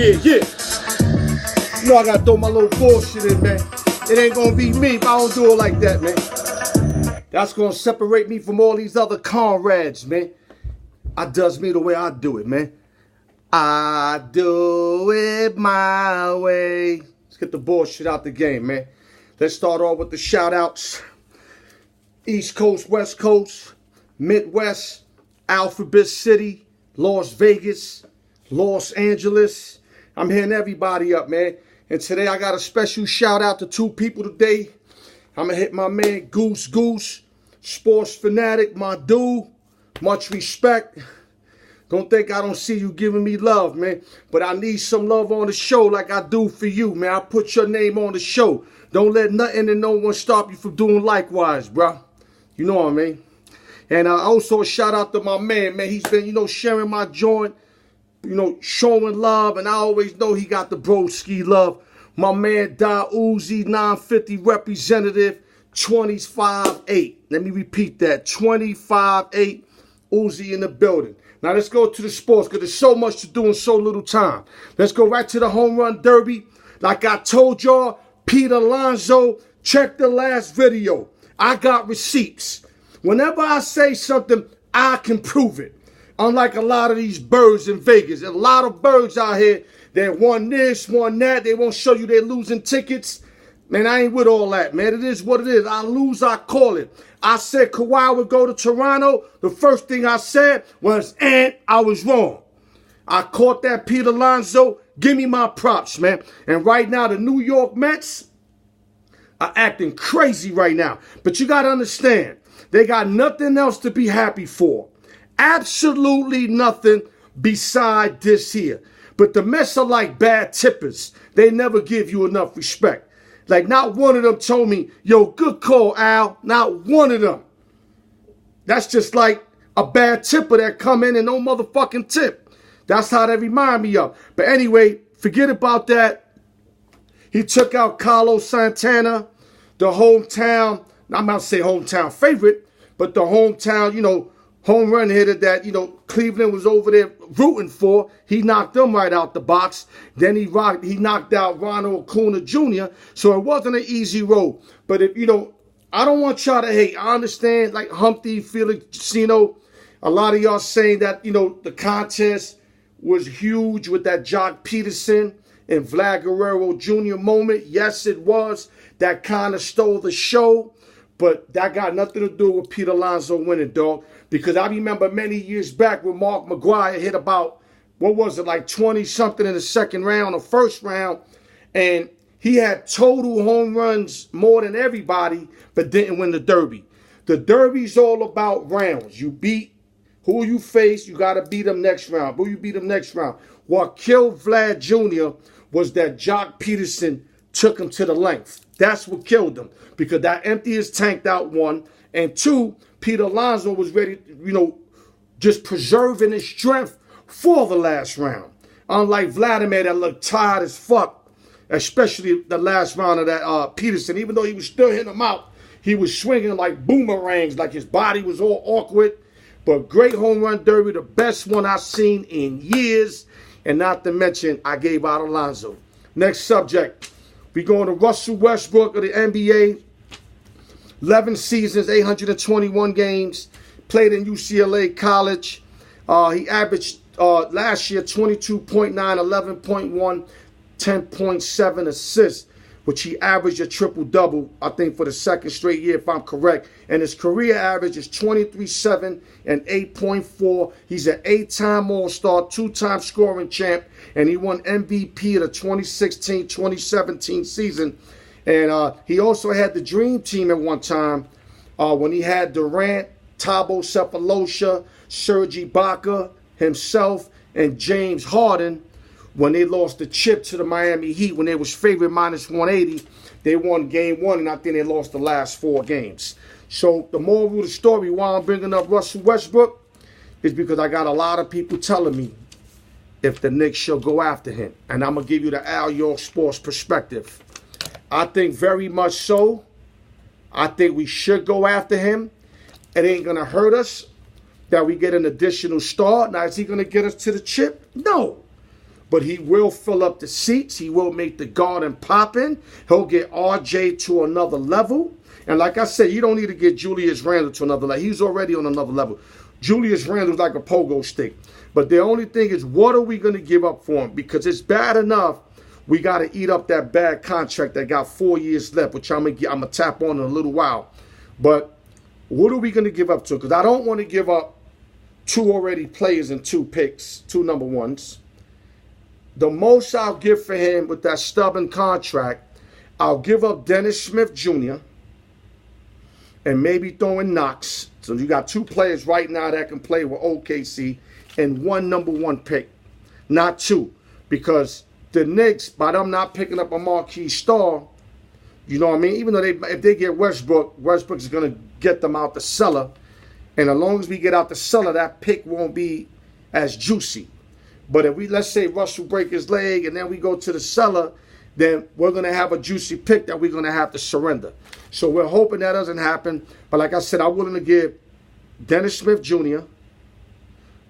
Yeah. You know I gotta throw my little bullshit in, man. It ain't gonna be me if I don't do it like that, man. That's gonna separate me from all these other comrades, man. I does me the way I do it, man. I do it my way. Let's get the bullshit out the game, man. Let's start off with the shout outs. East Coast, West Coast, Midwest, Alphabet City, Las Vegas, Los Angeles. I'm hitting everybody up, man. And today I got a special shout out to two people today. I'm going to hit my man Goose, sports fanatic, my dude. Much respect. Don't think I don't see you giving me love, man. But I need some love on the show like I do for you, man. I put your name on the show. Don't let nothing and no one stop you from doing likewise, bro. You know what I mean? And also a shout out to my man, man. He's been, sharing my joint. Showing love, and I always know he got the broski love. My man, Da Uzi, 950 representative, 25-8. Let me repeat that, 25-8, Uzi in the building. Now let's go to the sports, because there's so much to do in so little time. Let's go right to the home run derby. Like I told y'all, Pete Alonzo, check the last video. I got receipts. Whenever I say something, I can prove it. Unlike a lot of these birds in Vegas. There's a lot of birds out here that won this, won that. They won't show you they're losing tickets. Man, I ain't with all that, man. It is what it is. I lose, I call it. I said Kawhi would go to Toronto. The first thing I said was, and I was wrong. I caught that Pete Alonzo. Give me my props, man. And right now, the New York Mets are acting crazy right now. But you got to understand, they got nothing else to be happy for. Absolutely nothing beside this here. But the Mets are like bad tippers. They never give you enough respect. Like not one of them told me, yo, good call, Al. Not one of them. That's just like a bad tipper that come in and no motherfucking tip. That's how they remind me of. But anyway, forget about that. He took out Carlos Santana, the hometown, I'm not say hometown favorite, but the hometown, home run hitter that, Cleveland was over there rooting for. He knocked them right out the box. Then he knocked out Ronald Acuna Jr. So it wasn't an easy road. But if, I don't want y'all to hate. I understand, like Humpty, Felixino, a lot of y'all saying that, the contest was huge with that Jock Peterson and Vlad Guerrero Jr. moment. Yes, it was. That kind of stole the show. But that got nothing to do with Pete Alonzo winning, dog. Because I remember many years back when Mark McGwire hit about, what was it, like 20-something in the second round or first round. And he had total home runs more than everybody, but didn't win the Derby. The Derby's all about rounds. You beat who you face, you got to beat them next round. Who you beat them next round. What killed Vlad Jr. was that Jock Peterson took him to the length. That's what killed him. Because that empty his tank out, one. And two, Pete Alonzo was ready, just preserving his strength for the last round. Unlike Vladimir that looked tired as fuck, especially the last round of that Peterson. Even though he was still hitting him out, he was swinging like boomerangs, like his body was all awkward. But great home run derby, the best one I've seen in years. And not to mention, I gave out Alonzo. Next subject. We going to Russell Westbrook of the NBA. 11 seasons, 821 games. Played in UCLA College. He averaged last year 22.9, 11.1, 10.7 assists, which he averaged a triple-double, I think, for the second straight year, if I'm correct. And his career average is 23.7 and 8.4. He's an 8-time All-Star, 2-time scoring champ, and he won MVP of the 2016-2017 season. And he also had the Dream Team at one time when he had Durant, Thabo Sefolosha, Serge Ibaka, himself, and James Harden. When they lost the chip to the Miami Heat, when they was favored -180, they won game one, and I think they lost the last 4 games. So the moral of the story, why I'm bringing up Russell Westbrook, is because I got a lot of people telling me if the Knicks should go after him. And I'm going to give you the Alyork sports perspective. I think very much so. I think we should go after him. It ain't going to hurt us that we get an additional star. Now, is he going to get us to the chip? No. but he will fill up the seats. He will make the Garden poppin'. He'll get RJ to another level. And like I said, you don't need to get Julius Randle to another level. He's already on another level. Julius Randle's like a pogo stick. But the only thing is, what are we going to give up for him? Because it's bad enough we got to eat up that bad contract that got 4 years left, which I'm going to tap on in a little while. But what are we going to give up to? Because I don't want to give up 2 already players and 2 picks, 2 number ones. The most I'll give for him with that stubborn contract, I'll give up Dennis Smith Jr. and maybe throw in Knox. So you got 2 players right now that can play with OKC and 1 number 1 pick, not 2. Because the Knicks, by them not picking up a marquee star, you know what I mean? Even though if they get Westbrook, Westbrook is going to get them out the cellar. And as long as we get out the cellar, that pick won't be as juicy. But if let's say Russell break his leg and then we go to the cellar, then we're going to have a juicy pick that we're going to have to surrender. So we're hoping that doesn't happen. But like I said, I'm willing to give Dennis Smith Jr.,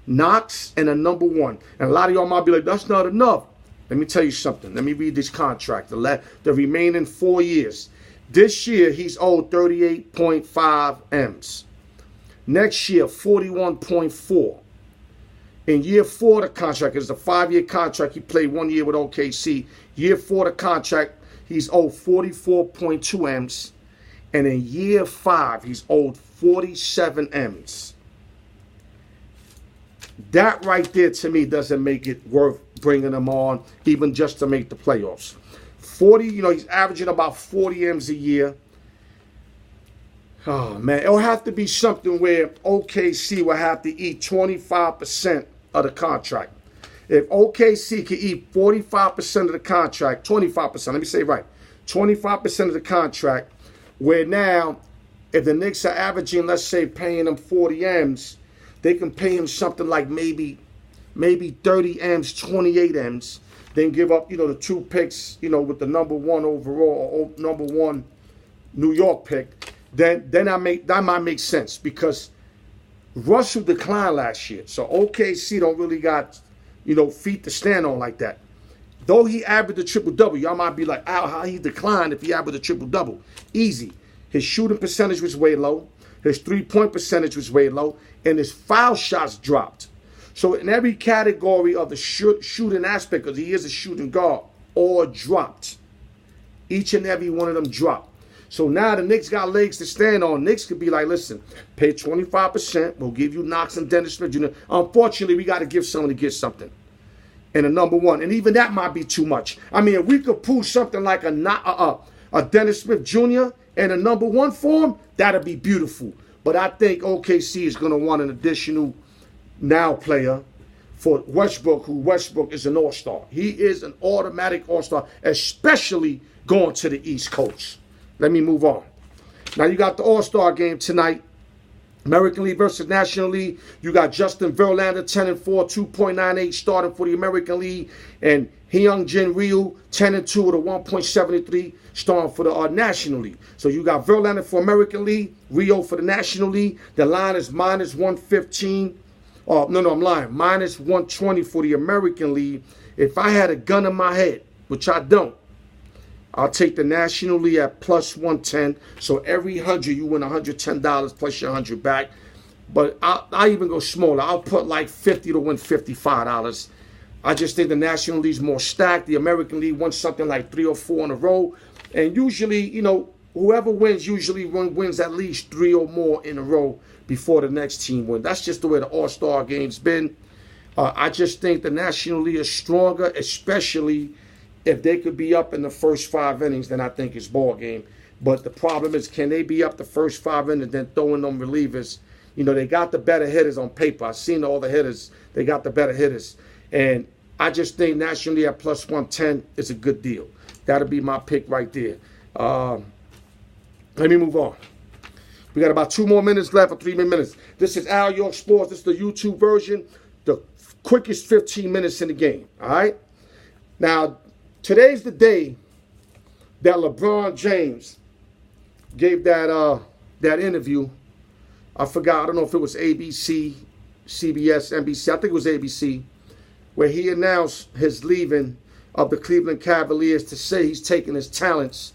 Knox, and a number 1. And a lot of y'all might be like, that's not enough. Let me tell you something. Let me read this contract. The remaining 4 years. This year, he's owed 38.5 M's. Next year, 41.4. In year 4 of the contract, it's a 5-year contract. He played 1 year with OKC. Year 4 of the contract, he's owed 44.2 M's. And in year 5, he's owed 47 M's. That right there, to me, doesn't make it worth bringing him on, even just to make the playoffs. 40, he's averaging about 40 M's a year. Oh, man, it'll have to be something where OKC will have to eat 25% of the contract. If OKC can eat 45% of the contract, 25%, let me say it right, 25% of the contract, where now, if the Knicks are averaging, let's say, paying him 40 M's, they can pay him something like maybe 30 M's, 28 M's, then give up, the 2 picks, with the number 1 overall, or number 1 New York pick. Then that might make sense, because Russell declined last year. So OKC don't really got, feet to stand on like that. Though he averaged a triple-double, y'all might be like, how he declined if he averaged a triple-double? Easy. His shooting percentage was way low. His 3-point percentage was way low. And his foul shots dropped. So in every category of the shooting aspect, because he is a shooting guard, all dropped. Each and every one of them dropped. So now the Knicks got legs to stand on. Knicks could be like, listen, pay 25%. We'll give you Knox and Dennis Smith Jr. Unfortunately, we got to give someone to get something. And a number 1. And even that might be too much. I mean, if we could pull something like a Dennis Smith Jr. and a number 1 for him, that'd be beautiful. But I think OKC is going to want an additional now player for Westbrook, who Westbrook is an all-star. He is an automatic all-star, especially going to the East Coast. Let me move on. Now you got the all-star game tonight. American League versus National League. You got Justin Verlander, 10-4, 2.98 starting for the American League. And Hyunjin Ryu, 10-2 with a 1.73 starting for the National League. So you got Verlander for American League, Rio for the National League. The line is minus 115. No, I'm lying. Minus 120 for the American League. If I had a gun in my head, which I don't, I'll take the National League at plus 110. So every 100, you win $110 plus your 100 back. But I'll even go smaller. I'll put like 50 to win $55. I just think the National League's more stacked. The American League won something like 3 or 4 in a row. And usually, whoever wins usually wins at least 3 or more in a row before the next team wins. That's just the way the All-Star game's been. I just think the National League is stronger, especially if they could be up in the first 5 innings, then I think it's ball game. But the problem is, can they be up the first 5 innings, then throw in them relievers? They got the better hitters on paper. I've seen all the hitters. They got the better hitters. And I just think National League at plus 110 is a good deal. That'll be my pick right there. Let me move on. We got about 2 more minutes left, or 3 minutes. This is Alyork Sports. This is the YouTube version. The quickest 15 minutes in the game. All right? Now, today's the day that LeBron James gave that interview. I forgot. I don't know if it was ABC, CBS, NBC. I think it was ABC. where he announced his leaving of the Cleveland Cavaliers to say he's taking his talents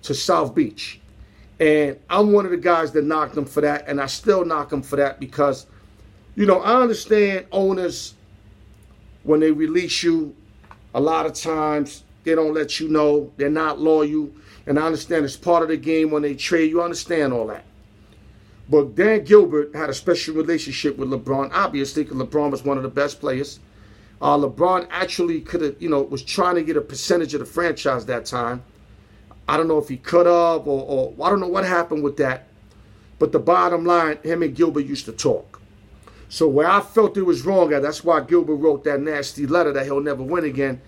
to South Beach. And I'm one of the guys that knocked him for that, and I still knock him for that because, you know, I understand owners, when they release you, a lot of times they don't let you know, they're not loyal, and I understand it's part of the game when they trade you, I understand all that. But Dan Gilbert had a special relationship with LeBron, obviously, because LeBron was one of the best players. LeBron actually could have, you know, was trying to get a percentage of the franchise that time. I don't know if he could have, or I don't know what happened with that. But the bottom line, him and Gilbert used to talk. So where I felt it was wrong at, that's why Gilbert wrote that nasty letter that he'll never win again,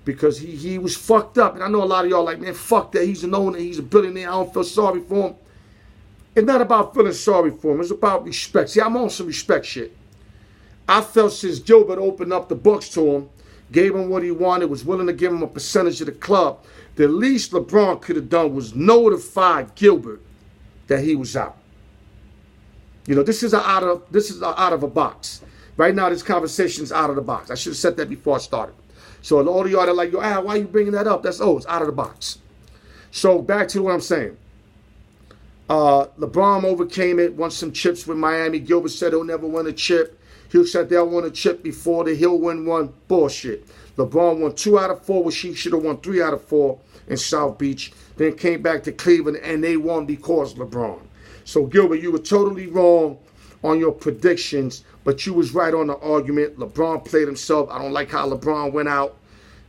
because he was fucked up. And I know a lot of y'all like, man, fuck that. He's an owner. He's a billionaire. I don't feel sorry for him. It's not about feeling sorry for him. It's about respect. See, I'm on some respect shit. I felt since Gilbert opened up the books to him, gave him what he wanted, was willing to give him a percentage of the club, the least LeBron could have done was notify Gilbert that he was out. You know, this is out of a box. Right now, this conversation is out of the box. I should have said that before I started. So all of y'all are like, yo, Al, why are you bringing that up? It's out of the box. So back to what I'm saying. LeBron overcame it, won some chips with Miami. Gilbert said he'll never win a chip. He said they'll win a chip before he'll win one. Bullshit. LeBron won 2 out of 4, which he should have won 3 out of 4 in South Beach. Then came back to Cleveland, and they won because LeBron. So, Gilbert, you were totally wrong on your predictions, but you was right on the argument. LeBron played himself. I don't like how LeBron went out.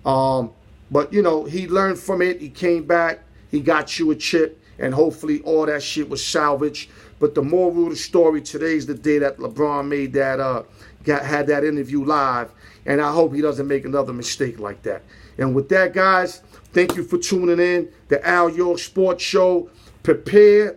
But, you know, he learned from it. He came back. He got you a chip, and hopefully all that shit was salvaged. But the moral of the story, today's the day that LeBron made that, had that interview live. And I hope he doesn't make another mistake like that. And with that, guys, thank you for tuning in. The Alyork Sports Show. Prepare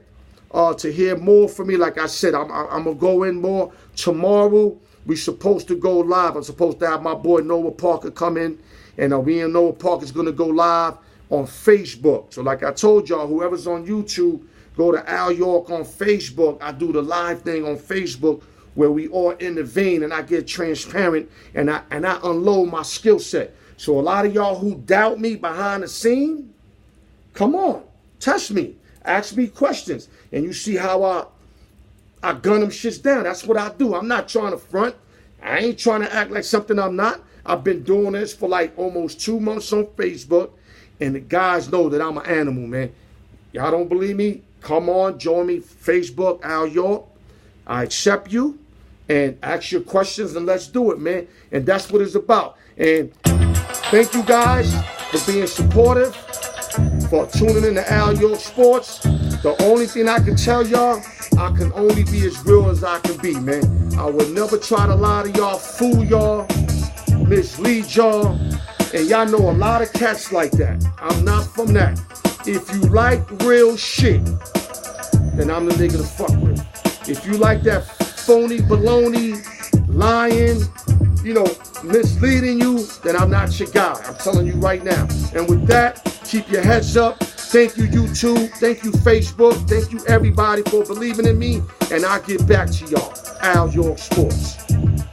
to hear more from me. Like I said, I'm going to go in more. Tomorrow, we're supposed to go live. I'm supposed to have my boy Noah Parker come in. And me and Noah Parker is going to go live on Facebook. So like I told y'all, whoever's on YouTube, go to Alyork on Facebook. I do the live thing on Facebook where we all intervene and I get transparent and I unload my skill set. So a lot of y'all who doubt me behind the scene, come on, test me. Ask me questions. And you see how I gun them shits down. That's what I do. I'm not trying to front. I ain't trying to act like something I'm not. I've been doing this for like almost 2 months on Facebook. And the guys know that I'm an animal, man. Y'all don't believe me? Come on, join me, Facebook, Alyork. I accept you. And ask your questions and let's do it, man. And that's what it's about. And thank you guys for being supportive, for tuning in to Alyork Sports. The only thing I can tell y'all, I can only be as real as I can be, man. I would never try to lie to y'all, fool y'all, mislead y'all. And y'all know a lot of cats like that. I'm not from that. If you like real shit, then I'm the nigga to fuck with. If you like that phony, baloney, lying, you know, misleading you, then I'm not your guy. I'm telling you right now. And with that, keep your heads up. Thank you, YouTube. Thank you, Facebook. Thank you, everybody, for believing in me. And I'll get back to y'all. Alyork Sports.